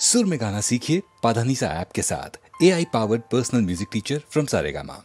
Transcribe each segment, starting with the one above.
सुर में गाना सीखिए पाधानीसा ऐप के साथ। AI powered personal music teacher from Saregama.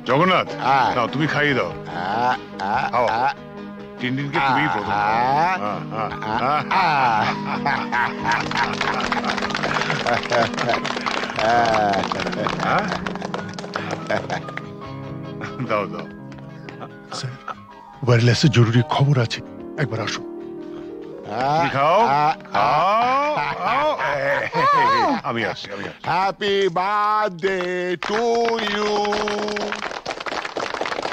Jagannath, নাও তুমি খাইয়ে দাও। টিনটিনকে তুমি প্রথম। দাও দাও। ওয়্যারলেসে জরুরি খবর আছে, একবার আসো। খাও খাও, আমি আসছি। Happy birthday to you,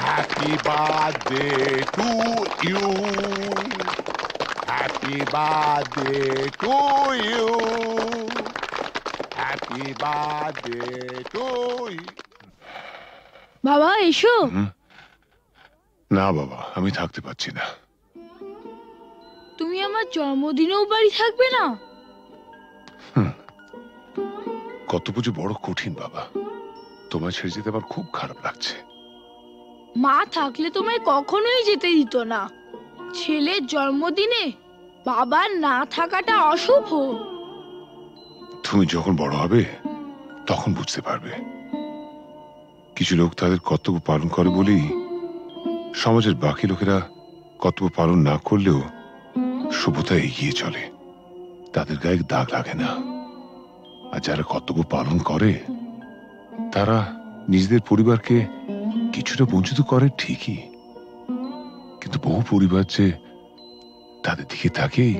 happy birthday to you, happy birthday to you, happy birthday to you. বাবা এসো। না বাবা, আমি থাকতে পারছি না। তুমি আমার জন্মদিনেও বাড়ি থাকবে না? কত পুজো বড় কঠিন বাবা, তোমায় ছেড়ে যেতে আমার খুব খারাপ লাগছে। মা থাকলে তোমায় কখনোই যেতে দিত না। ছেলের জন্মদিনে বাবার না থাকাটা অশুভ। তুমি যখন বড় হবে তখন বুঝতে পারবে। কিছু লোক তাদের কর্তব্য পালন করে বলেই সমাজের বাকি লোকেরা কর্তব্য পালন না করলেও সভ্যতা এগিয়ে চলে, তাদের গায়ে দাগ লাগে না। আর যারা কর্তব্য পালন করে তারা নিজেদের পরিবারকে কিছুটা বঞ্চিত করে ঠিকই, কিন্তু বহু পরিবার যে তাদের দিকে তাকিয়ে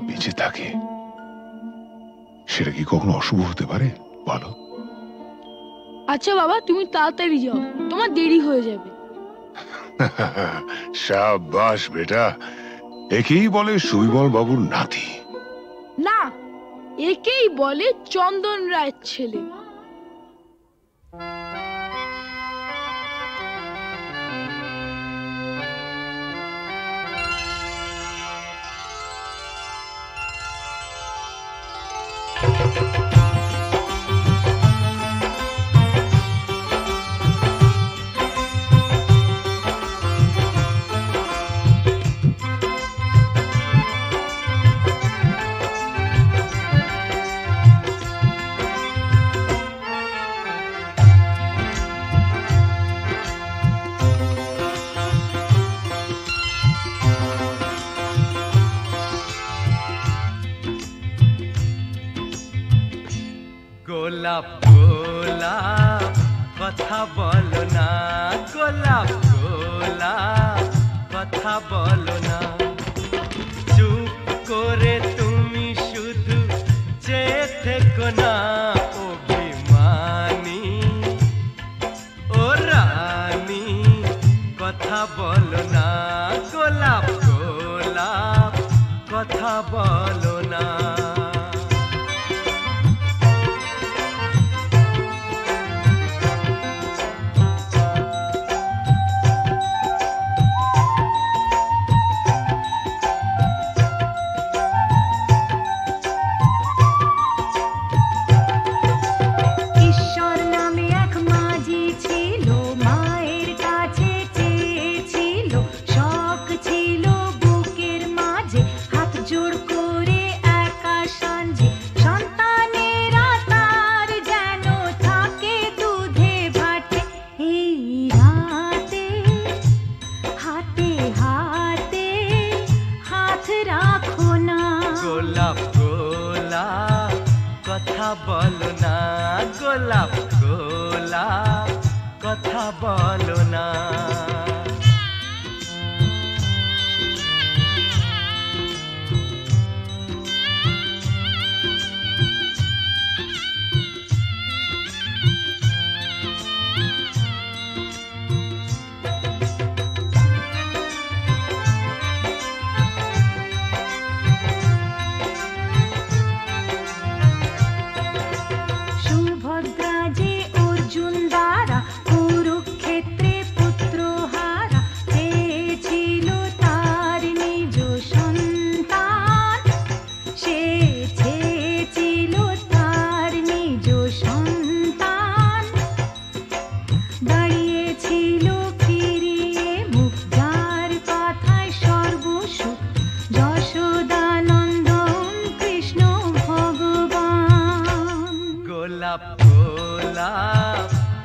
বেঁচে থাকে, সেটা কি কখনো অশুভ হতে পারে বলো? আচ্ছা বাবা, তুমি তাড়াতাড়ি যাও, তোমার দেরি হয়ে যাবে। শাবাশ বেটা, একেই বলে সুবিমল বাবুর নাতি। না, একেই বলে চন্দন রায়ের ছেলে। গোলাপ গোলাপ কথা বলো না, গোলাপ গোলাপ কথা বলো না, চুপ করে তুমি শুধু চেয়ে থেকো না। অভিমানী ও রানী কথা বলো না, গোলাপ গোলাপ কথা বলো না। বলো না, গোলাপ গোলাপ কথা বলো না।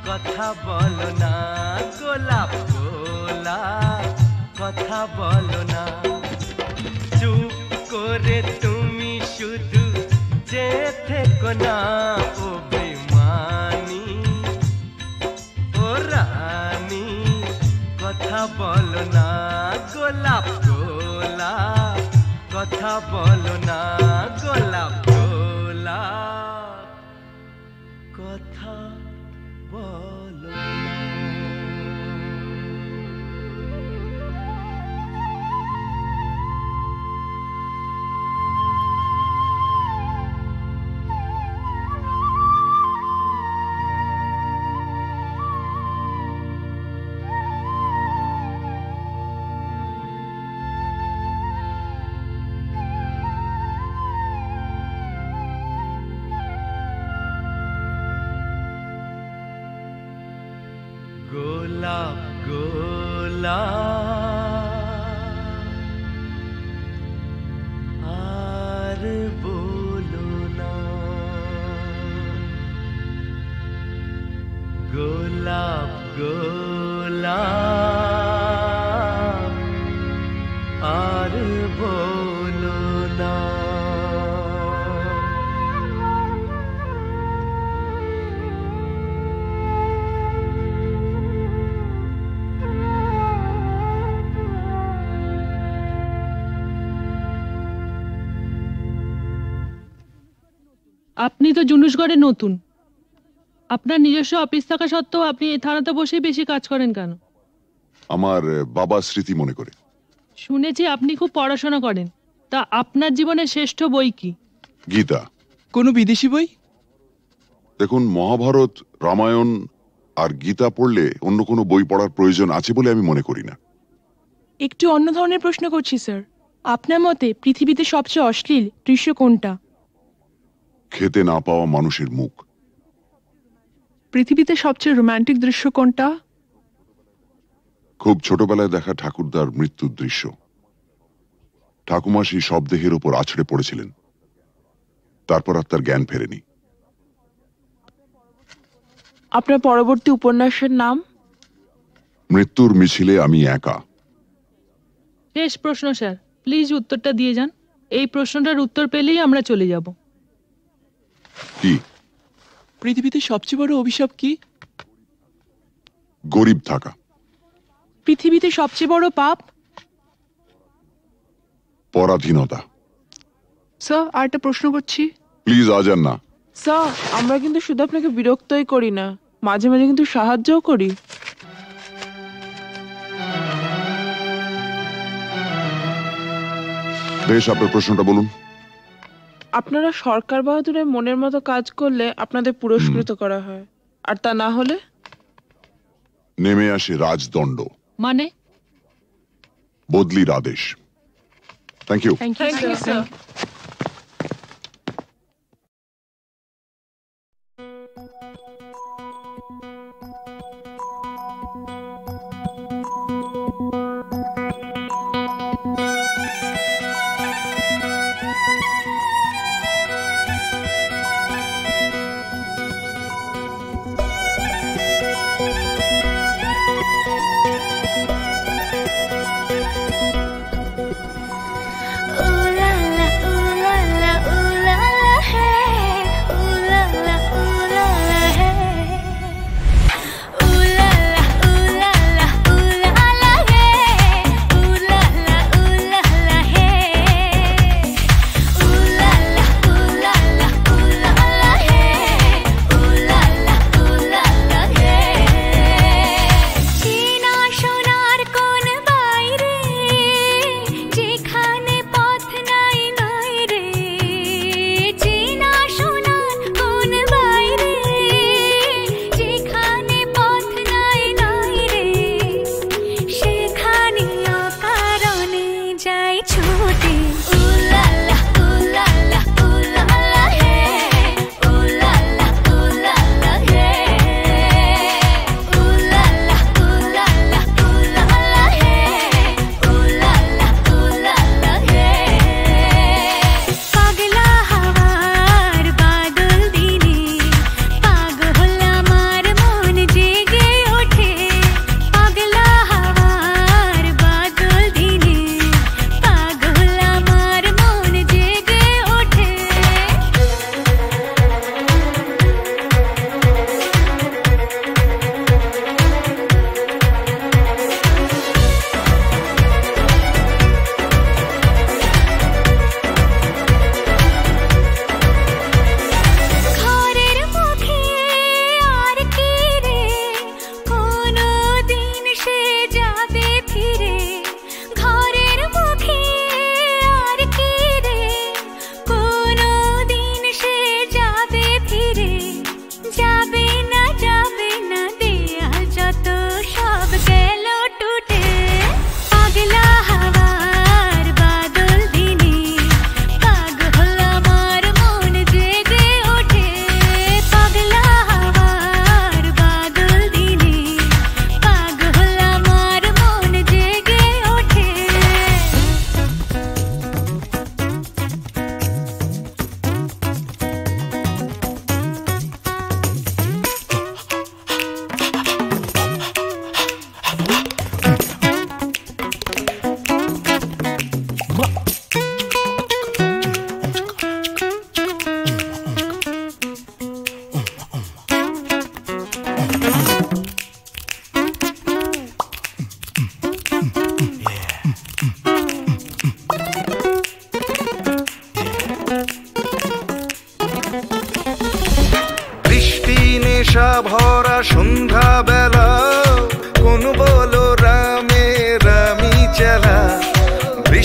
কথা বলো না, গোলাপ গোলাপ কথা বলো না, চুপ করে তুমি শুধু চেয়ে থেকো না। অভিমানী ও রানী কথা বলো না, কথা বলো না গোলাপ গোলাপ কথা বলো না। গোলাপ গোলাপ আর বলো না গোলাপ গোলাপ আর বলো না। আপনি তো জুনুসগড়ে নতুন, আপনার নিজস্ব অফিস থাকা সত্ত্বেও আপনি এই থানাতে বসেই বেশি কাজ করেন কেন? আমার বাবার স্মৃতি মনে করে। শুনেছি আপনি খুব পড়াশোনা করেন, তা আপনার জীবনের শ্রেষ্ঠ বই কি? গীতা। কোনো বিদেশি বই? দেখুন, মহাভারত, রামায়ণ আর গীতা পড়লে অন্য কোনো বই পড়ার প্রয়োজন আছে বলে আমি মনে করি না। একটু অন্য ধরনের প্রশ্ন করছি স্যার। আপনার মতে পৃথিবীতে সবচেয়ে অশ্লীল দৃশ্য কোনটা? খেতে না পাওয়া মানুষের মুখ। পৃথিবীতে সবচেয়ে রোমান্টিক দৃশ্য কোনটা? খুব ছোটবেলায় দেখা ঠাকুরদার মৃত্যুর দৃশ্য। ঠাকুমা সেই শবদেহের উপর আছড়ে পড়েছিলেন, তারপর আর তার জ্ঞান ফেরেনি। আপনার পরবর্তী উপন্যাসের নাম? মৃত্যুর মিছিলে আমি একা। শেষ প্রশ্ন স্যার, প্লিজ উত্তরটা দিয়ে যান। এই প্রশ্নটার উত্তর পেলেই আমরা চলে যাব। কি? পৃথিবীতে সবচেয়ে বড় অভিশাপ কি? গরিব থাকা। পৃথিবীতে সবচেয়ে বড় পাপ? পরাধীনতা। স্যার, আরেকটা প্রশ্ন করছি। প্লিজ আজান না। স্যার, আমরা কিন্তু শুধু আপনাকে বিরক্তই করি না, মাঝে মাঝে কিন্তু সাহায্যও করি। বেশ, আপনার প্রশ্নটা বলুন। আপনারা সরকার বাহাদুরের মনের মতো কাজ করলে আপনাদের পুরস্কৃত করা হয়, আর তা না হলে? নেমে আসে রাজদণ্ড, মানে? বদলির আদেশ। Thank you. Thank you sir. Ooh la la, ooh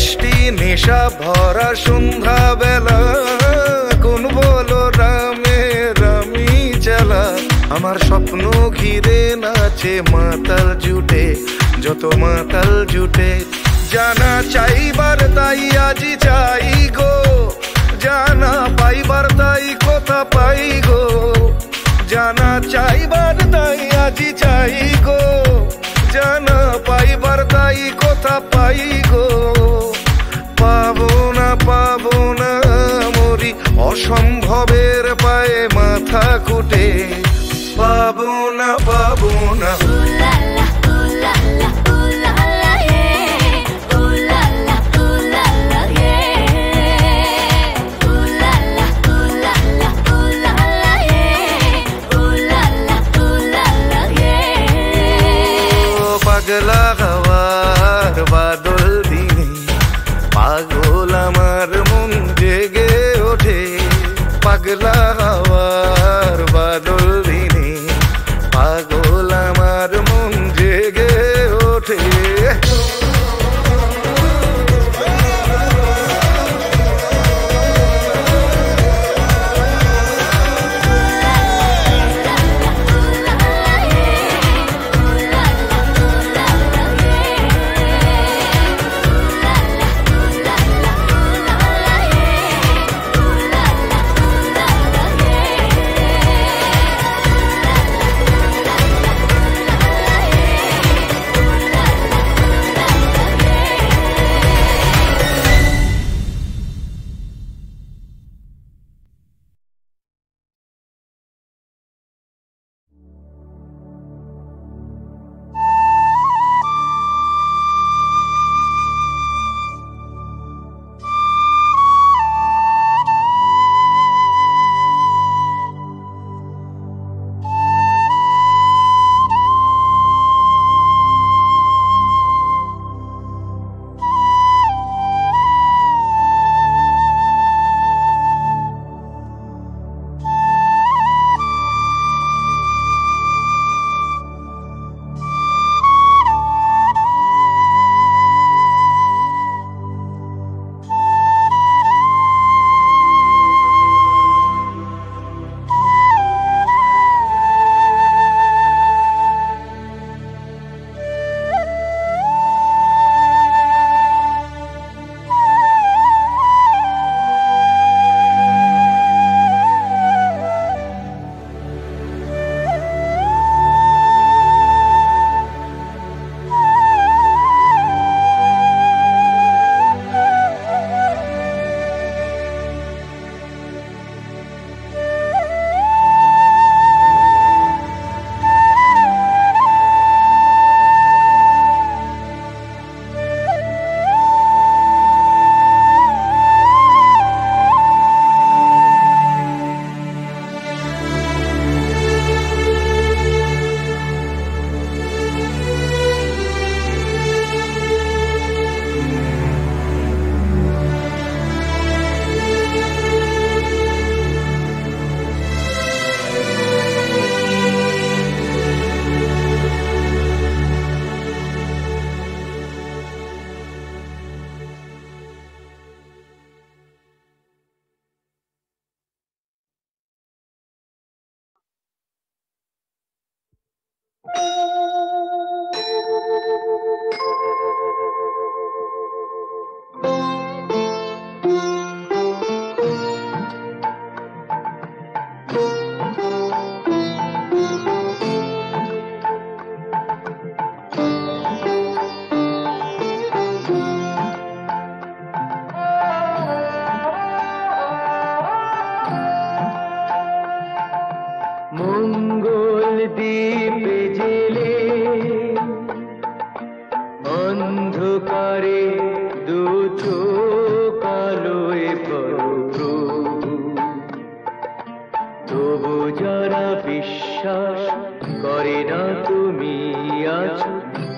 মিষ্টি নেশা ভরা সন্ধ্যা বেলা, কোন বলো রামের আমি চালা। আমার স্বপ্ন ঘিরে নাচে মাতাল জুটে, যত মাতাল জুটে। জানা চাইবার তাই আজি চাই গো, জানা পাইবার তাই কথা পাই গো। জানা চাইবার তাই আজি চাই গো, জানা পাইবার তাই কথা পাই গো। পাবো না মরি অসম্ভবের পায়ে মাথা কুটে। পাবো না পাগলা হওয়ার বাদল দিনে পাগল আমার মন জেগে ওঠে। পাগলা হওয়ার বাদল দিনে পাগল আমার মন জেগে ওঠে।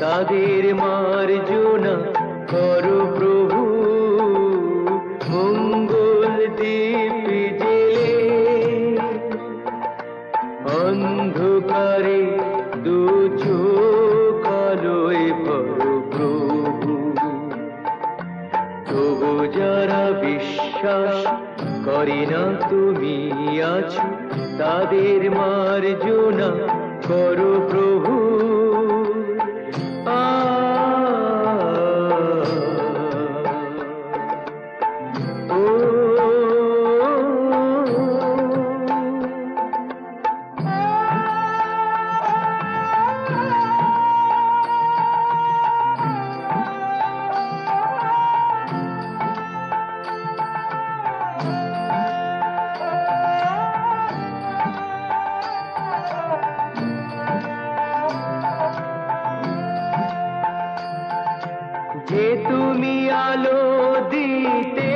তাদের মার্জনা করো প্রভু, মঙ্গল দীপ জেলে অন্ধকারে দু চোখ আলোয় ভরো প্রভু। বিশ্বাস করে না তুমি আছো তাদের মার্জনা করো প্রভু। যে তুমি আলো দিতে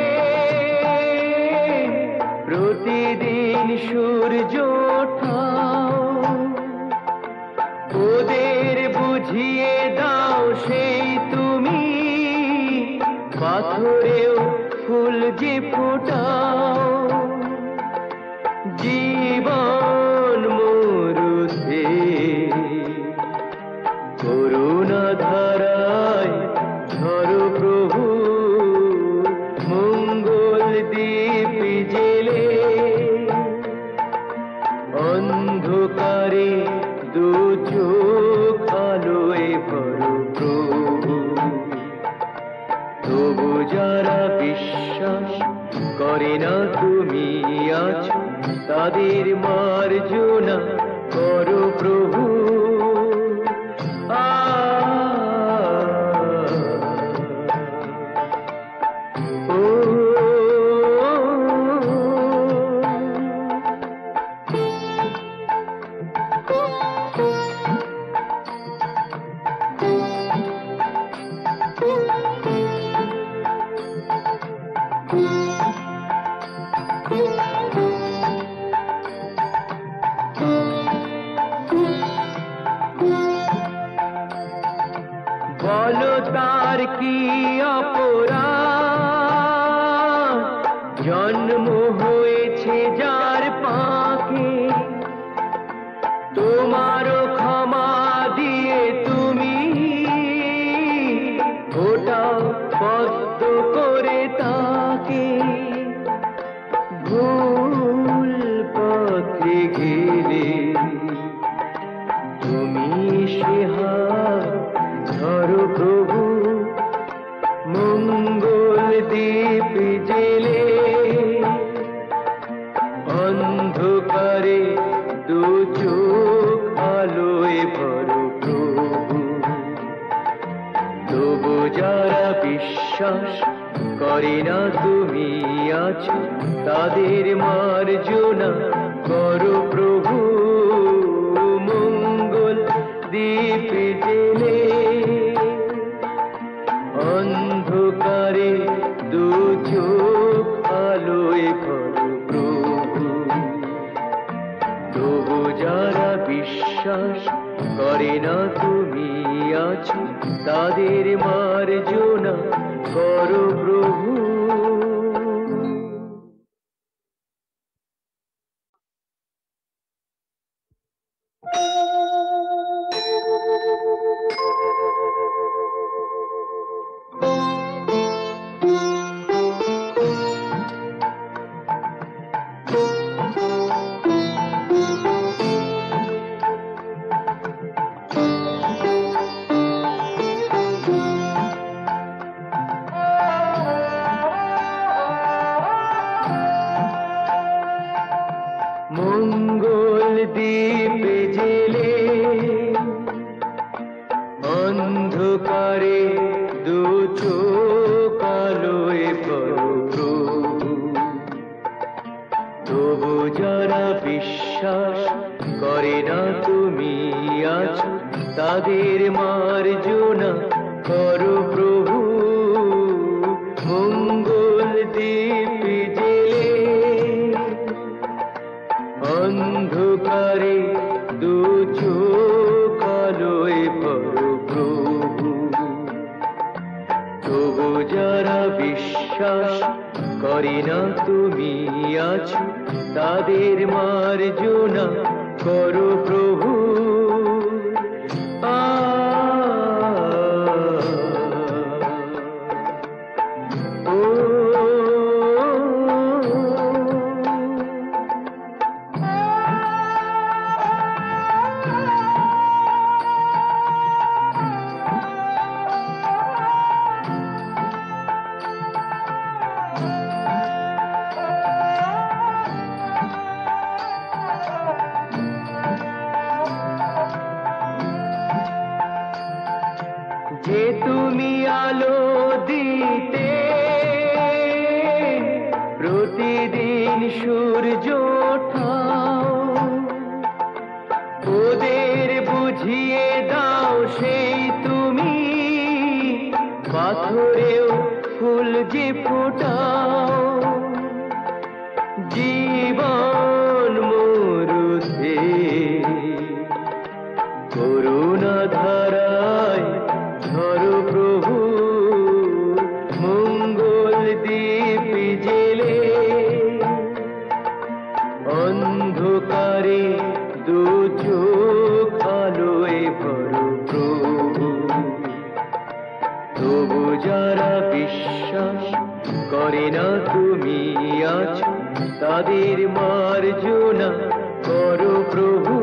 প্রতিদিন সূর্য ওঠাও, ওদের বুঝিয়ে দাও সেই তুমি পাথরেও ফুল যে ফোটাও। জীবন মরুতে করুণা ধারায় ধরো প্রভু, মঙ্গল দ্বীপ জেলে অন্ধকারে দু চোখ আলোয় ভরো প্রভু। তবু যারা বিশ্বাস করে না তুমি আছো তাদের মার্জনা করো প্রভু। বলো তার কি অপরাধ, জন্ম হয়েছে যার পাকে, তোমারও ক্ষমা দিয়ে তুমি ওটাও পদ্ম করে তাকে। ভুল পথে গেলে তুমি সে হাত ধরো প্রভু, মঙ্গল দ্বীপ জেলে অন্ধকারে দু চোখ আলোয় ভরো প্রভু। তবু যারা বিশ্বাস করে না তুমি আছো তাদের মার্জনা করো প্রভু, মঙ্গল দ্বীপ জেলে অন্ধকারে দু চোখ আলোয় ভরো প্রভু। তবু যারা বিশ্বাস করে না তুমি আছো তাদের মার্জনা করো প্রভু। মঙ্গল দ্বীপ জেলে অন্ধকারে দু চোখ আলোয় ভরো প্রভু। তবু যারা বিশ্বাস করে না তুমি আছো তাদের মার্জনা করো প্রভু, মঙ্গল দ্বীপ জেলে অন্ধকারে দু চোখ আলোয় ভরো প্রভু। তবু যারা বিশ্বাস করে না তুমি আছো তাদের মার্জনা করো প্রভু। ও সূর্য ওঠাও, ওদের বুঝিয়ে দাও সেই তুমি, পাথরেও ফুল যে ফোটাও, জীবন মরুতে করুণা ধারায় ধরো প্রভু, মঙ্গল দীপ জেলে অন্ধকারে দু চোখ আলোয় ভরো প্রভু। তবু যারা বিশ্বাস করে না তুমি আছো, তাদের মার্জনা করো প্রভু।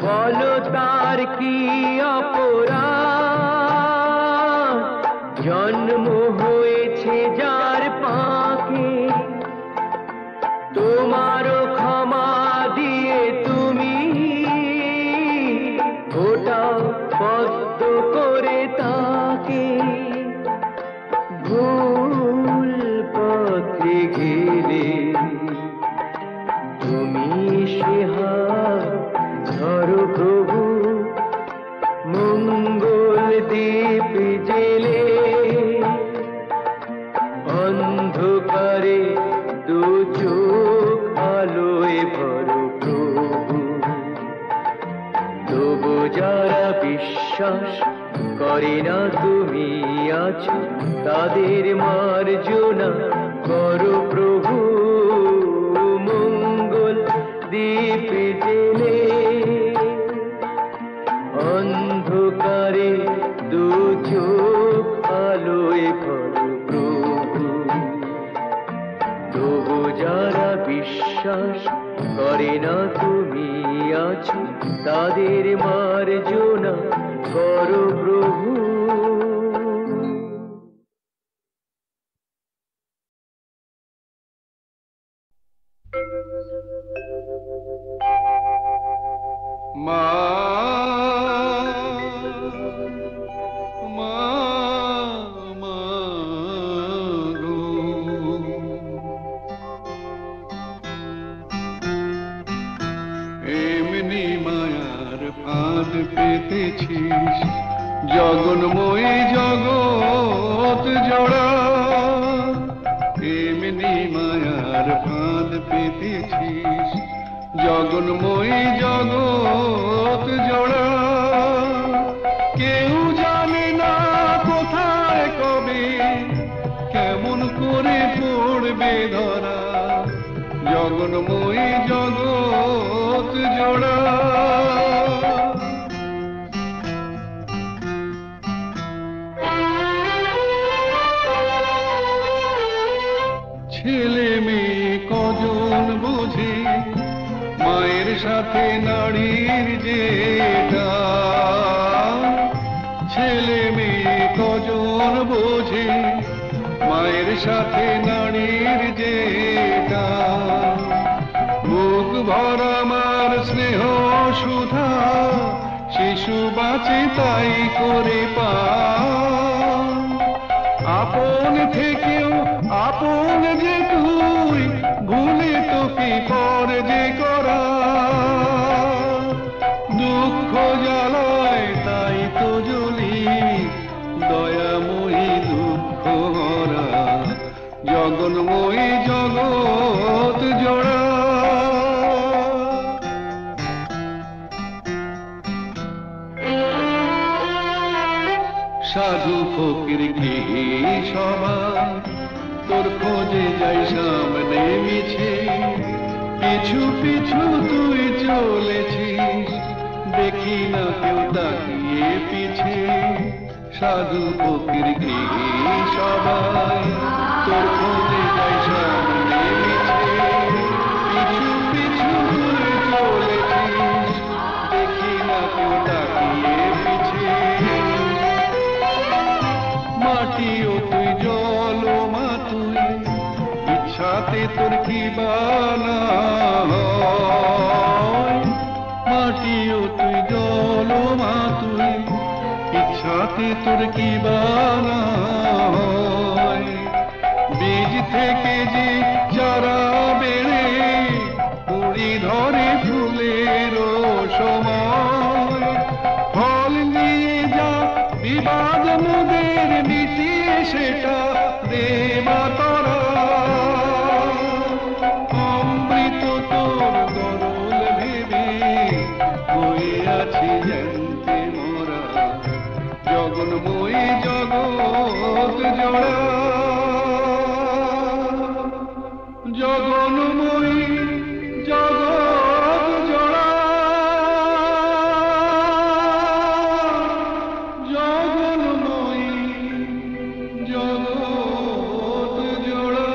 বলো তার কি অপরাধ, জন্ম হয়েছে যার পাকে, তোমারও ক্ষমা দিয়ে তুমি ওটাও পদ্ম করে তাকে। ভুল পথে গেলে তুমি সে হাত ধরো প্রভু, মঙ্গল দীপ জেলে অন্ধকারে দু চোখ আলোয় ভরো প্রভু। তবু যারা বিশ্বাস করে না তুমি আছো, তাদের মার্জনা করো প্রভু, মঙ্গল দীপ জেলে অন্ধকারে দু চোখ আলোয় ভরো প্রভু। তবু যারা বিশ্বাস করে না তুমি আছো, তাদের মার্জনা করো প্রভু। মা মা মা গো, এমনি মায়ার ফাঁদ পেতেছিস, জগন্ময়ী জগৎ জোড়া, এমনি মায়ার ফাঁদ পেতেছিস, জগন্ময়ী জগৎ জোড়া। কেউ জানে না কোথায় কবে কেমন করে পড়বে ধরা, জগন্ময়ী জগৎ জোড়া। ছেলে মেয়ে কজন বোঝে মায়ের সাথে নারীর যেটা, ছেলে মেয়ে কজন বোঝে মায়ের সাথে নারীর যেটা। বুক ভরা মার স্নেহ সুধা, শিশু বাঁচে তাই করে পা, আপন থেকেও আপন যে তুই, ভুলে তোকে পর যে করা। দুঃখ জ্বালায় তাই তো জ্বলি, দয়াময়ী দুঃখ হরা, জগন্ময়ী জগৎ জোড়া। সাধু ফকির কি সবাই তোর খোঁজে যাই সামনে মিছে, পিছু পিছু তুই চলেছিস, দেখি না কেউ তাকিয়ে পিছে। সাধু ফকির গৃহী সবাই তোর খোঁজে যাই সামনে মিছে, পিছু পিছু তুই চলেছিস, দেখি না কেউ তাকিয়ে পিছে। মাটিও তুই জলও মা তুই, ইচ্ছাতে তোর কি বানা হয়। মাটিও তুই জলও মা তুই, ইচ্ছাতে তোর কি বানা হয়। বীজ থেকে যে চারা বেড়ে কুড়ি ধরে ফুলের সময়, ফল নিয়ে যা বিবাদ মোদের মিটিয়ে সেটা দেবা তোরা। অমৃত তোর গরল ভেবে হয়ে আছি জানতে মোরা, জগন্ময়ী জগৎ জোড়া, জগন্ময়ী জগৎ জোড়া, জগন্ময়ী জগৎ জোড়া।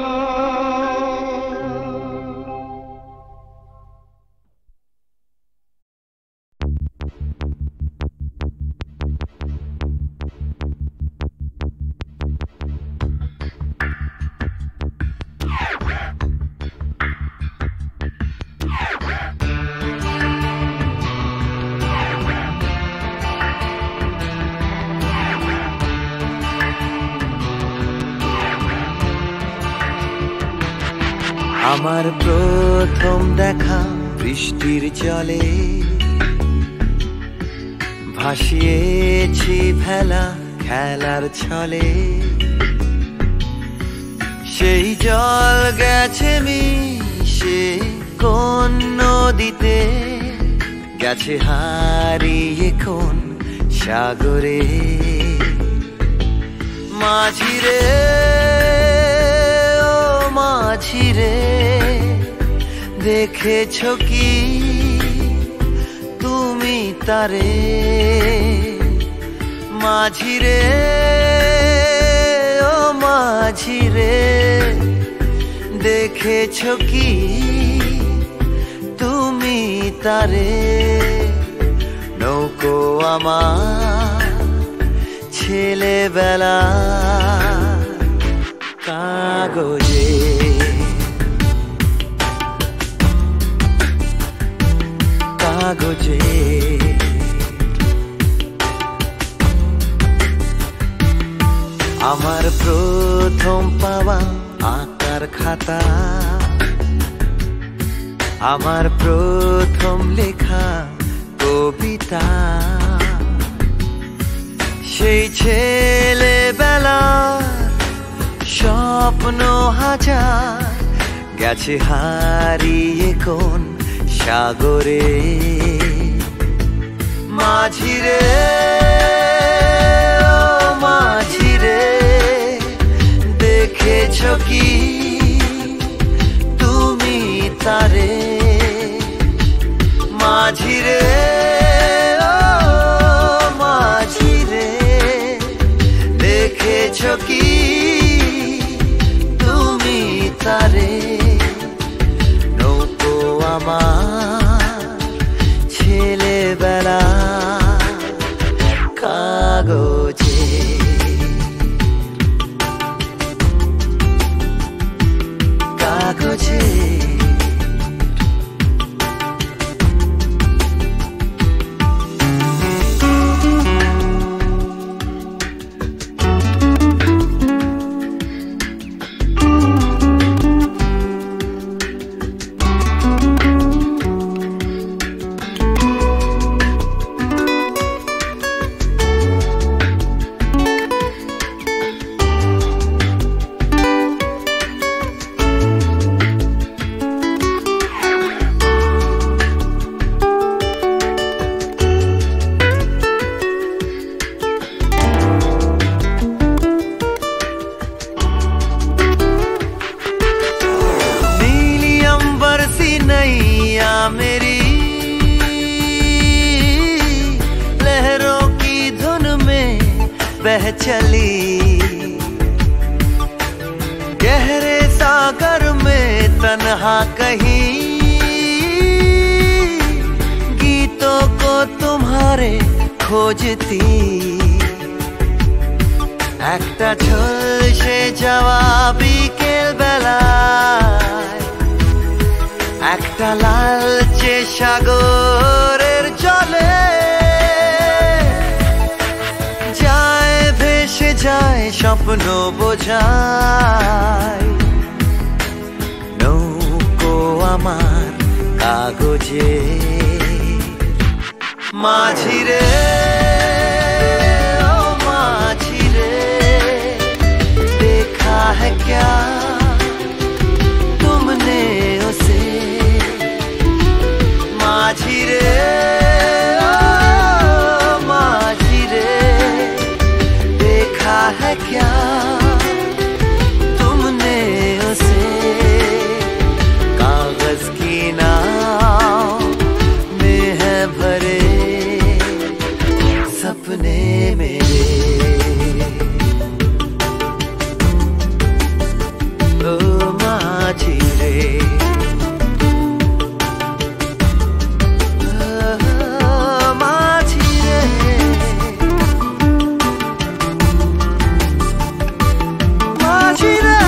আমার প্রথম দেখা বৃষ্টির জলে, ভাসিয়েছি ভেলা খেলার ছলে। সেই জল গেছে মিশে কোন নদীতে, গেছে হারিয়ে কোন সাগরে। মাঝিরে ও মাঝিরে, দেখেছ কি তুমি তারে? মাঝিরে ও মাঝিরে, দেখেছ কি তুমি তারে? নৌকো আমার ছেলেবেলা কাগজে, কাগজে। আমার প্রথম পাওয়া আঁকার খাতা, আমার প্রথম লেখা কবিতা। সেই ছেলেবেলা স্বপ্ন হাজার, গেছে হারিয়ে কোন সাগরে। মাঝিরে ও মাঝিরে, দেখেছ কি তুমি তারে? মাঝিরে ও মাঝিরে, দেখেছ কি তুমি তারে? নৌকো আমার ছেলেবেলা কাগজে, কাগজে। बह चली, गहरे सागर में तन्हा कहीं गीतों को तुम्हारे खोजती। একটা ঝলসে যাওয়া বিকেল বেলায় একটা লালচে সাগরের জলে যায় ভেসে যায় স্বপ্ন বোঝায়। নৌকো আমার কাগজে মাঝি রে ও মাঝি রে, देखा है क्या तुमने उसे। माझी रे ओ माझी रे, देखा है क्या तुमने उसे। कागज की नाव में है भरे सपने मेरे। ओ माझी रे, माझी रे, माझी रे,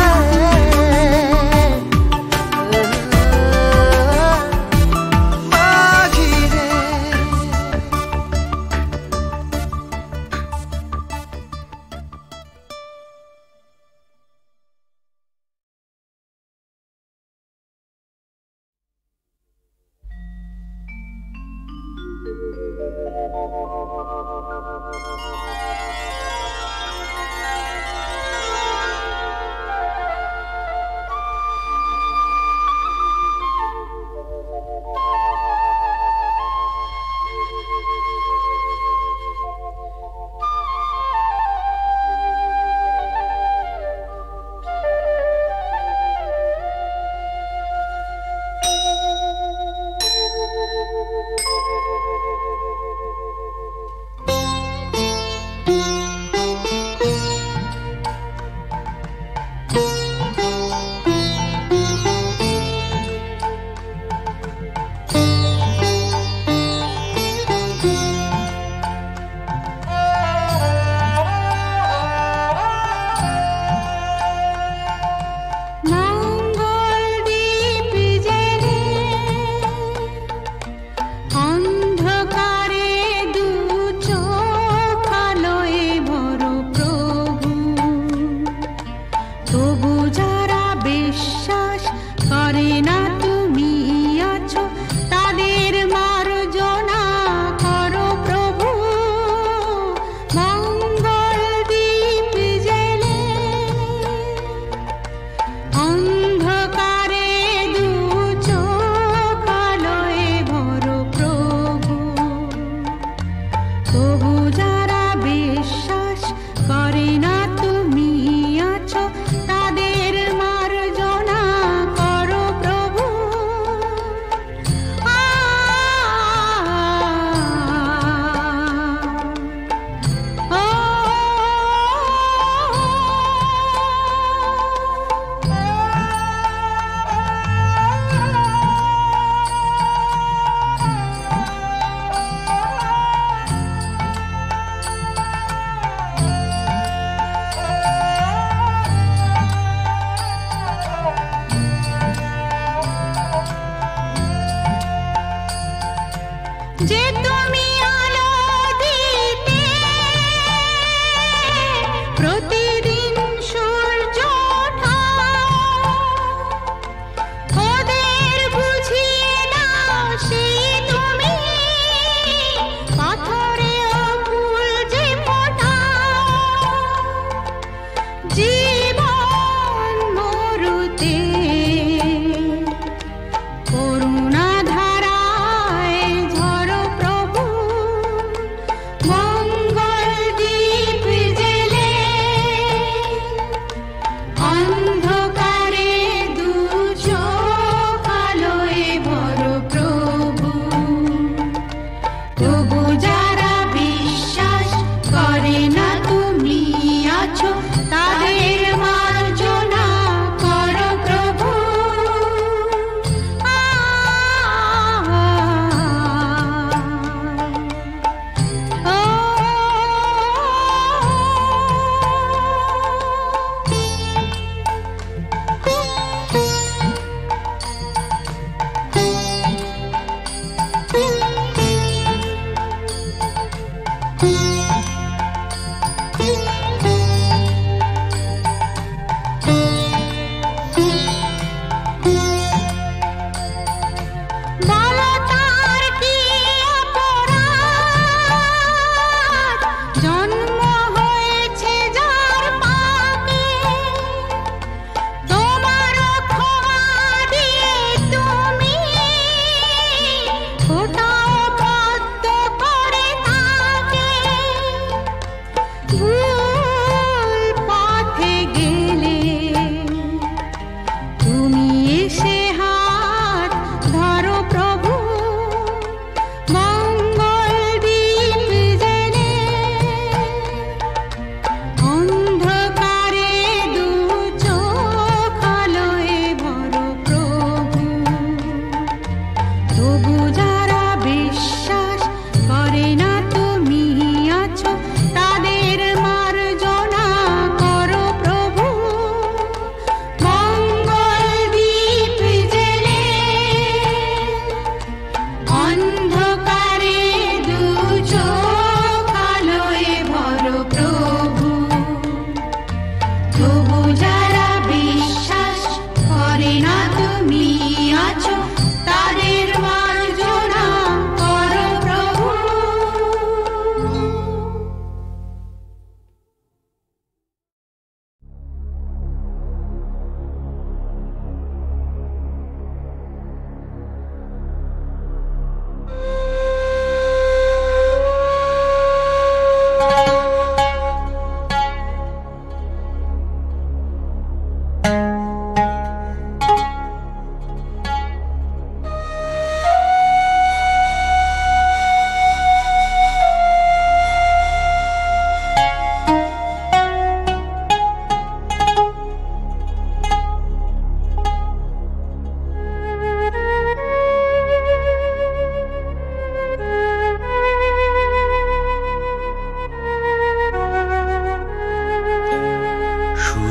माझी रे।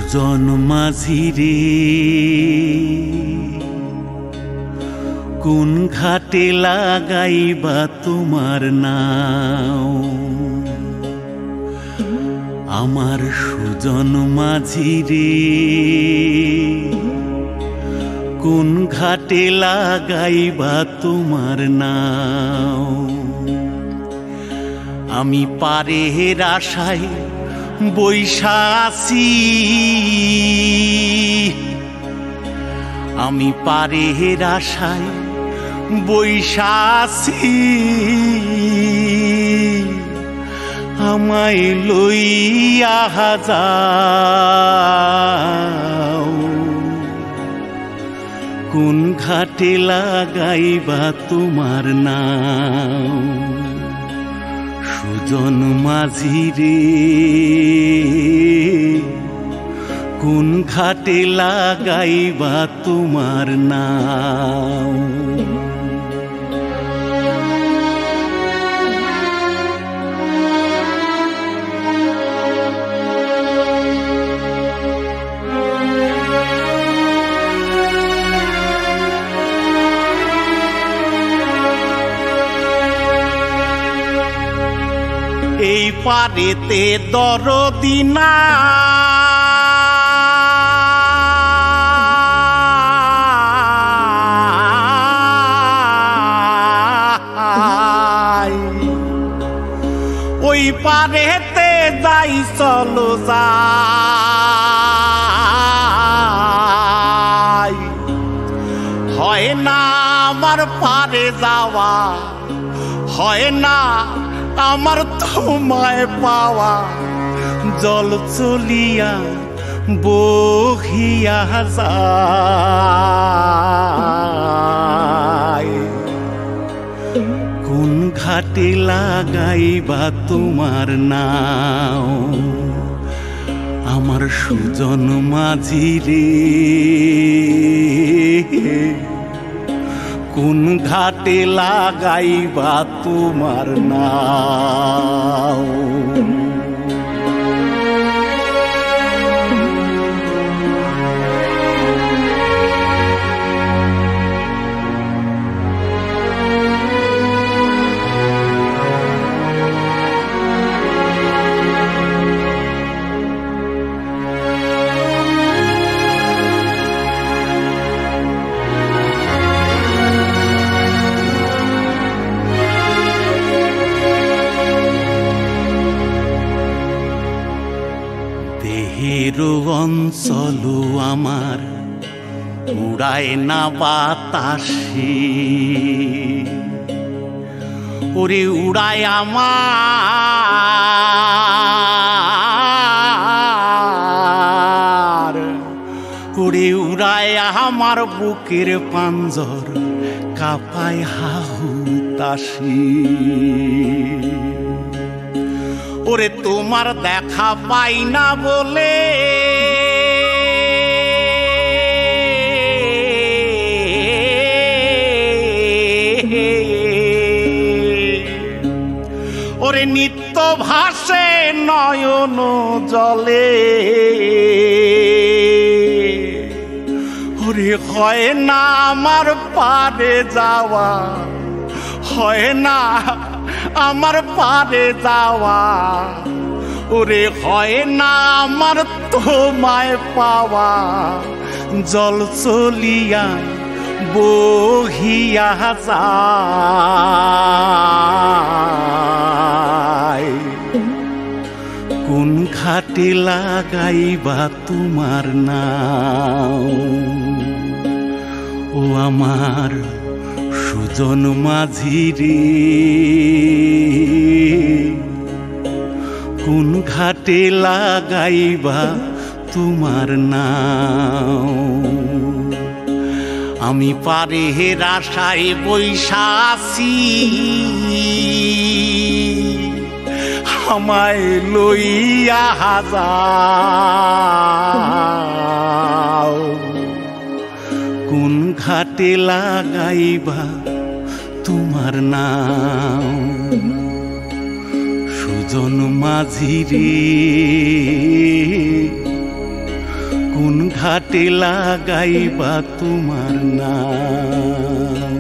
সুজন মাঝি রে কোন ঘাটে লাগাইবা তোমার নাও আমার সুজন মাঝি রে কোন ঘাটে লাগাইবা তোমার নাও আমি পারের আশায় বৈশা আছি আমি পারের আশায় বৈশা আছি আমায় লইয়া যাও কোন ঘাটে লাগাইবা তোমার নাও সুজন মাঝি রে কোন ঘাটে লাগাইবা তোমার নাও এই পারেতে দরদি নাই ওই পারেতে যাই চলো যাই হয় না আমার পারে যাওয়া হয় না আমার তোমায় পাওয়া জল চলিয়া বহিয়া যায় কোন ঘাটে লাগাইবা তোমার নাও আমার সুজন মাঝি রে কোন ঘাটে লাগাইবা তোমার নাও অঞ্চল আমার উড়ায় না বাতাসে ওরে উড়ায় আমার ওরে উড়ায় আমার বুকের পাঞ্জর কাঁপায় হাহুতাশি ওরে তোমার দেখা পাই না বলে ওরে নিত্য ভাসে নয়ন জলে ওরে হয় না আমার পারে যাওয়া হয় না আমার পারে যাওয়া ওরে হয় না আমার তোমায় পাওয়া জল চলিয়া বহিয়া যায় কোন ঘাটে লাগাইবা তোমার নাও ও আমার সুজন মাঝি রে কোন ঘাটে লাগাইবা তোমার নাও আমি পারের আশায় বৈশা আছি আমায় লইয়া যাও কোন ঘাটে লাগাইবা তোমার নাও সুজন মাঝি রে ঘাটে লাগাইবা তোমার নাম।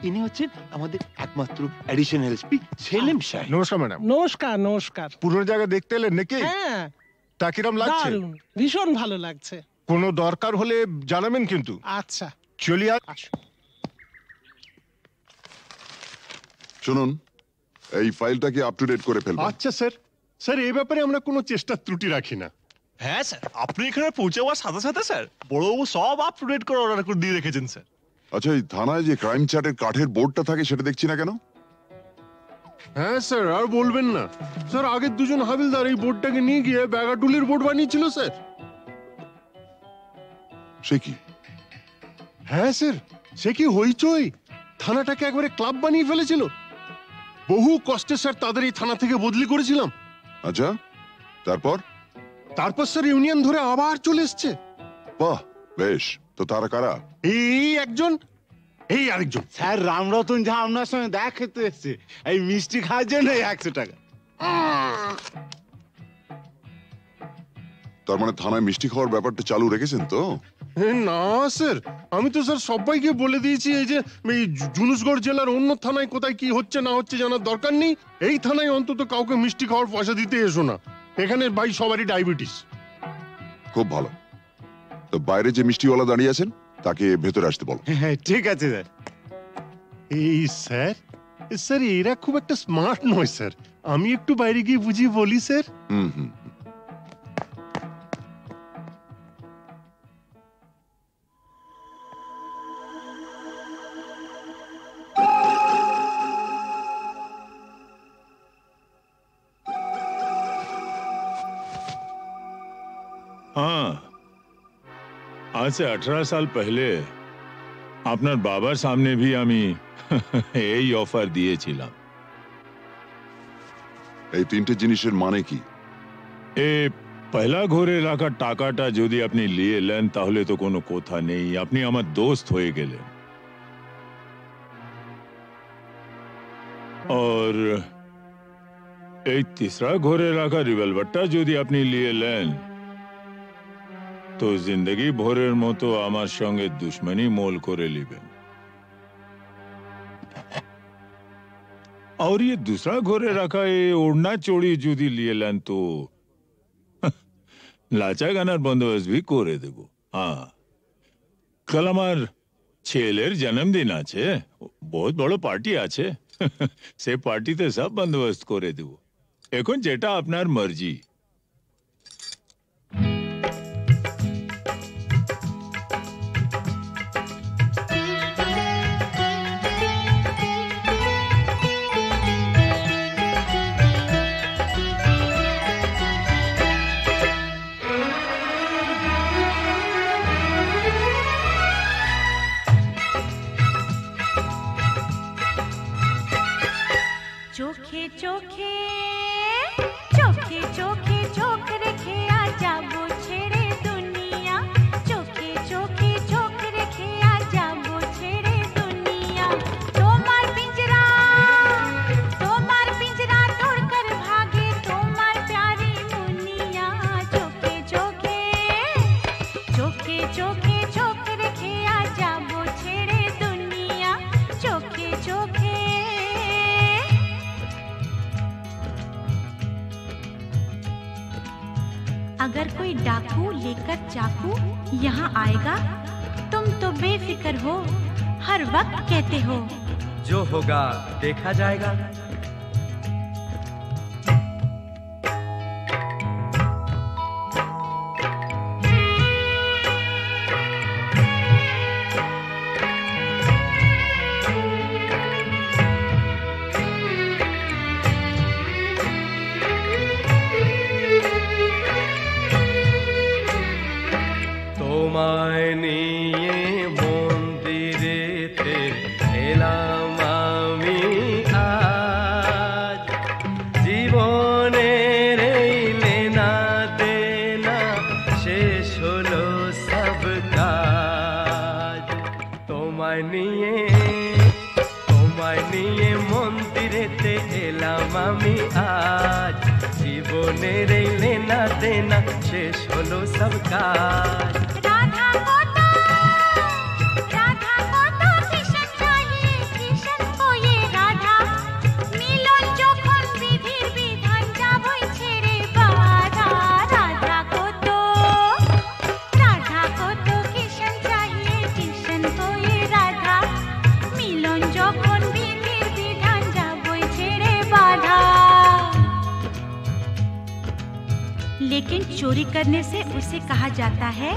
ইনি হচ্ছেন আমাদের একমাত্র অ্যাডিশনাল এসপি সেলিম সাহেব। নমস্কার ম্যাডাম। নমস্কার নমস্কার। পুরো জায়গা দেখতে এলেন নাকি? হ্যাঁ। তা কিরম লাগছে? দারুণ, ভীষণ ভালো লাগছে। কোনো দরকার হলে জানাবেন কিন্তু। আচ্ছা চলিয়ে শুনুন, এই ফাইলটাকে আপ টু ডেট করে ফেলবেন। আচ্ছা স্যার। স্যার এই ব্যাপারে আমরা কোনো চেষ্টা ত্রুটি রাখি না। হ্যাঁ স্যার, আপনি এখানে পৌঁছাবার সাথে সাথে স্যার বড়বাবু সব আপ টু ডেট করে অর্ডার করে দিয়ে রেখেছেন স্যার। আচ্ছা, এই থানায় যে ক্রাইম চ্যাটের কাঠের বোর্ডটা থাকে সেটা দেখছি না কেন? হ্যাঁ স্যার, আর বলবেন না স্যার, আগের দুজন হাবিলদার এই বোর্ডটাকে নিয়ে গিয়ে ব্যাগাটুলির বোর্ড বানিয়েছিল স্যার। সে কি? হ্যাঁ স্যার, সে কি হইচই, থানাটাকে একবারে ক্লাব বানিয়ে ফেলেছিল। বহু কষ্টে স্যার তাদের এই থানা থেকে বদলি করেছিলাম। আচ্ছা, তারপর? তারপর স্যার ইউনিয়ন ধরে আবার চলে এসছে। বাহ, বেশ। তো তারা কারা? এই একজন, এই আরেকজন। স্যার রামরতন যা আপনার সঙ্গে দেখা খেতে এসছে এই মিষ্টি খাওয়ার জন্য 100 টাকা। তার মানে থানায় মিষ্টি খাওয়ার ব্যাপারটা চালু রেখেছেন তো? না স্যার, আমি তো স্যার সবাইকে বলে দিয়েছি এই যে এই জুনুসগড় জেলার অন্য থানায় কোথায় কি হচ্ছে না হচ্ছে জানার দরকার নেই। এই থানায় অন্তত কাউকে মিষ্টি খাওয়ার পয়সা দিতে এসো না। এখানে ভাই সবারই ডায়াবেটিস। খুব ভালো। তো বাইরে যে মিষ্টিওয়ালা দাঁড়িয়ে আছেন তাকে ভেতরে আসতে বলো। হ্যাঁ ঠিক আছে স্যার। এই স্যার, স্যার এরা খুব একটা স্মার্ট নয় স্যার, আমি একটু বাইরে গিয়ে বুঝিয়ে বলি স্যার। হুম হুম। हाँ, आज से 18 साल पहले আপনার বাবার সামনে भी আমি এই অফার দিয়েছিলাম। এই তিনটে জিনিসের মানে কি? এই পয়লা ঘরে রাখা টাকাটা যদি আপনি নিয়ে নেন তাহলে তো কোনো কথা নেই, আপনি আমার দোস্ত হয়ে গেলেন। और এই तीसरा ঘরে রাখা রিভলভারটা যদি আপনি নিয়ে নেন তো जिंदगी ভরের মতো আমার সঙ্গে দুশমনি মোল করে নেবেন। और ये दूसरा ঘরে রাখা এই ওড়না চড়ি যদি নিয়ে নেন তো লাচা গানার বন্দোবস্ত भी করে দেব। হ্যাঁ, কাল আমার ছেলের জন্মদিন আছে, বহুত বড় পার্টি আছে, সে পার্টিতে সব বন্দোবস্ত করে দেব। এখন যেটা আপনার মর্জি। চোখে চোখে চোখে চোখে চোখ রেখে আ যাবো ছেড়ে দুনিয়া, চোখে চোখে চোখ রেখে আ যাবো ছেড়ে দুনিয়া। তোমার পিंजरा तोड़ कर भागे তোমার प्यारी मुनिया, চোখে চোখে চোখে চোখে চোখ রেখে আ যাবো ছেড়ে দুনিয়া, চোখে চোখে। अगर कोई डाकू लेकर चाकू यहाँ आएगा तुम तो बेफिक्र हो, हर वक्त कहते हो जो होगा देखा जाएगा। তোমায় নিয়ে মন্দিরেতে এলাম আমি আজ। মন্দিরেতে এলাম আমি আজ জীবনের এই লেনা দেনা শেষ হলো সব কাজ राधा को तो किशन चाहिए किशन को ये राधा मिलन যখন বিধির বিধান যাবই ছেড়ে বাধা राधा को तो किशन चाहिए किशन को ये राधा मिलन যখন বিধির বিধান যাবই ছেড়ে বাধা लेकिन चोरी करने से उसे कहा जाता है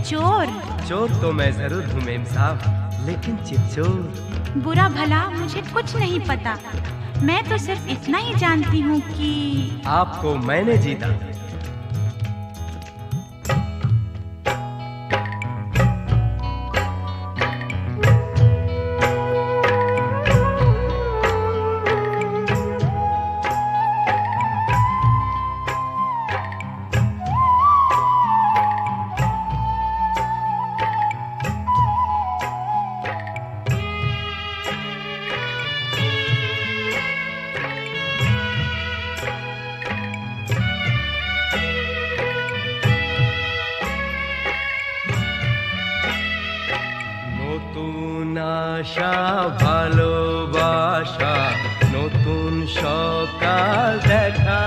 चोर चोर तो मैं जरूर हूँ मेम साहब लेकिन चित्चोर बुरा भला मुझे कुछ नहीं पता मैं तो सिर्फ इतना ही जानती हूँ कि आपको मैंने जीता আশা ভালোবাসা নতুন সকাল দেখা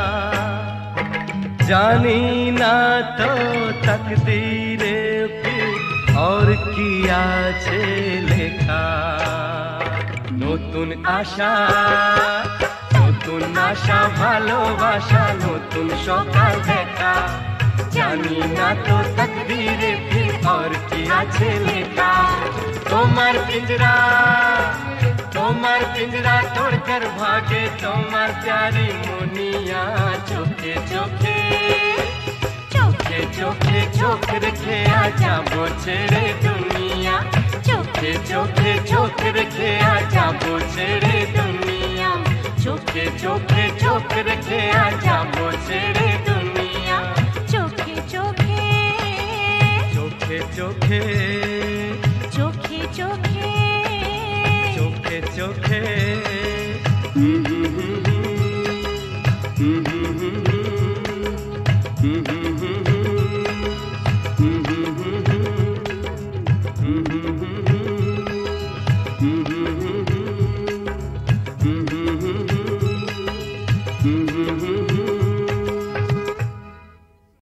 জানি না তো তকদীরে ফির और কি আছে লেখা নতুন আশা ভালোবাসা নতুন সকাল দেখা জানি না তো তকদীরে ফির और কি আছে লেখা তোমার পিंजरा तोड़कर भागे তোমার प्यारी मुनिया चोखे चोखे चोखे चोखे चोख रखे आजा वो छेड़े दुनिया चोखे चोखे चोख रखे आजा वो छेड़े दुनिया चोखे चोखे चोख रखे आजा वो छेड़े दुनिया चोखे चोखे चोखे चोखे